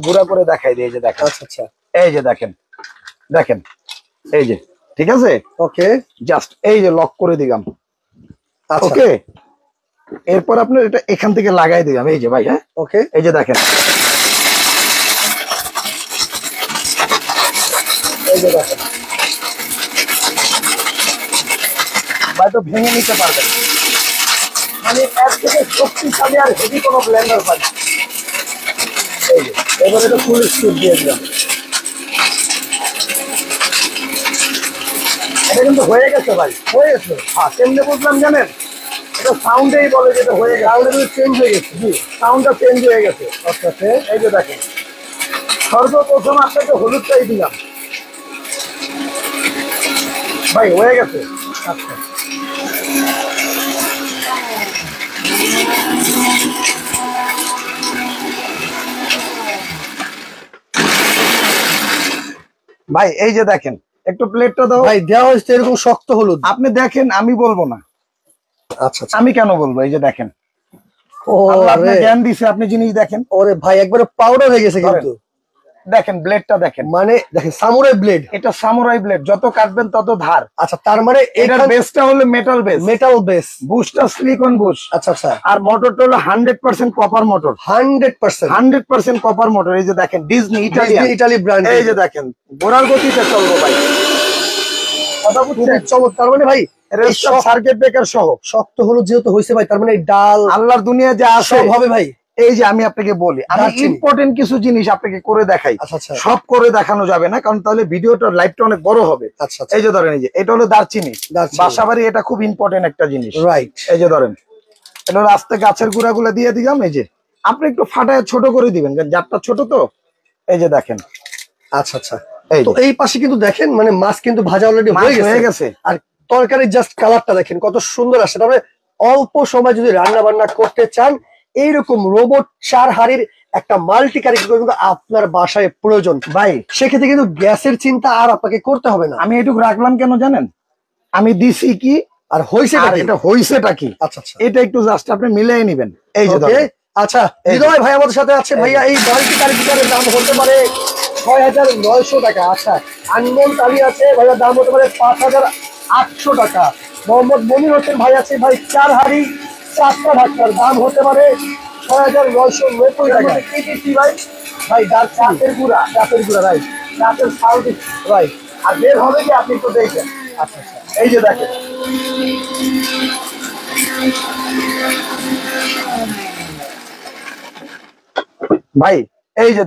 গুঁড়া করে দেখাই দিই, এই যে দেখেন। আচ্ছা আচ্ছা, এই যে দেখেন, দেখেন এই যে, ঠিক আছে। ওকে, জাস্ট এই যে লক করে দিলাম। আচ্ছা ওকে, এরপর আপনার এটা এখান থেকে লাগাই দিলাম, এই যে ভাই। হ্যাঁ, ওকে, এই যে দেখেন, এই যে দেখেন ভাই, তো ভেঙে নিতে পারবেন, মানে এর থেকে শক্তিশালী আর হেভি কোনো ব্লেন্ডার পাই না। এই যে এবার এটা ফুল স্পিড দিয়ে দিলাম। এটা কিন্তু হয়ে গেছে ভাই, হয়ে গেছে। হ্যাঁ, কেমনে বুঝলাম জানেন? এটা সাউন্ডেই বলে যে এটা হয়ে গেছে, সাউন্ডটা চেঞ্জ হয়ে গেছে। জি, সাউন্ডটা চেঞ্জ হয়ে গেছে। আচ্ছা, এই যে দেখেন, সর্বপ্রথম আপনাকে হলুদটাই দিলাম ভাই, হয়ে গেছে। আচ্ছা, ভাই এই যে দেখেন, একটু প্লেটটা দাও ভাই। দেওয়া হয়েছে এরকম শক্ত হলুদ, আপনি দেখেন, আমি বলবো না। আচ্ছা আচ্ছা, আমি কেন বলবো? এই যে দেখেন, ও আল্লাহ আপনার আরে, জ্ঞান দিছে, আপনি জিনিস দেখেন। ওরে ভাই একবারে পাউডার হয়ে গেছে কিন্তু। দেখেন ব্লেডটা দেখেন, মানে দেখেন সামুরাই ব্লেড, এটা সামুরাই ব্লেড, যত কাটবেন তত ধার। আচ্ছা, তার মানে এটার বেসটা হলো মেটাল বেস, মেটাল বেস, বুশটা সিলিকন বুশ। আচ্ছা আচ্ছা, আর মোটরটা হলো 100% কপার মোটর, 100%, 100% কপার মোটর। এই যে দেখেন, ডিজনি ইটালিয়ান, ইটালি ব্র্যান্ড। এই যে দেখেন, ঘোড়ার গতিতে চলবো ভাই, কথা বুঝছেন? চমৎকার। মানে ভাই সার্কিট ব্রেকার সহ শক্ত হলুদ যেহেতু হয়েছে ভাই, তার মানে ডাল আল্লাহর দুনিয়া যা আছে সব হবে ভাই। এই যে আমি আপনাকে বলি, আমি ইম্পর্টেন্ট কিছু জিনিস আপনাকে করে দেখাই। আচ্ছা আচ্ছা, সব করে দেখানো যাবে না, কারণ তাহলে ভিডিওটা লাইভটা অনেক বড় হবে। আচ্ছা, এই যে ধরেন, এই যে এটা হলো দারচিনি, বাসাবাড়ি, এটা খুব ইম্পর্টেন্ট একটা জিনিস, রাইট। এই যে ধরেন, এটা হলো আস্তে গাছের গুঁড়াগুলো দিয়ে দিলাম। এই যে আপনি একটু ফাটায় ছোট করে দিবেন, কারণ জারটা ছোট তো। এই যে দেখেন, আচ্ছা আচ্ছা, তো এই পাশে কিন্তু দেখেন, মানে মাছ কিন্তু ভাজা অলরেডি হয়ে গেছে। আর তরকারির জাস্ট কালারটা দেখেন কত সুন্দর আসছে। তারপরে অল্প সময় যদি রান্না বান্না করতে চান, এইরকম রোবট 4 হাড়ির একটা মাল্টি কারিগর কিন্তু আপনার বাসায় প্রয়োজন ভাই। সেক্ষেত্রে কিন্তু গ্যাসের চিন্তা আর আপনাকে করতে হবে না। আমি এটুকু রাখলাম কেন জানেন? আমি দিছি কি আর হইছে এটা হইছেটা কি, আচ্ছা আচ্ছা, এটা একটু জাস্ট আপনি মিলাই নেবেন। এই যে আচ্ছা, হৃদয় ভাই আমাদের সাথে আছে। ভাইয়া এই মাল্টি কারিগরের দাম হতে পারে ৬,৯০০ টাকা। আচ্ছা, আনমোল তালি আছে, ভাইয়ার দাম হতে পারে ৫,৮০০ টাকা। মোহাম্মদ মনির হোসেন ভাই আছে, ভাই 4 হাড়ি 4টা ঢাকার দাম হতে পারে ৬,৯৯০ টাকা। ভাই ভাই চাষের গুঁড়া, ভাই চাষের সাল ভাই। আর বের হবে কি আপনি তো দেখবেন। আচ্ছা আচ্ছা, এই যে দেখেন ভাই, এই যে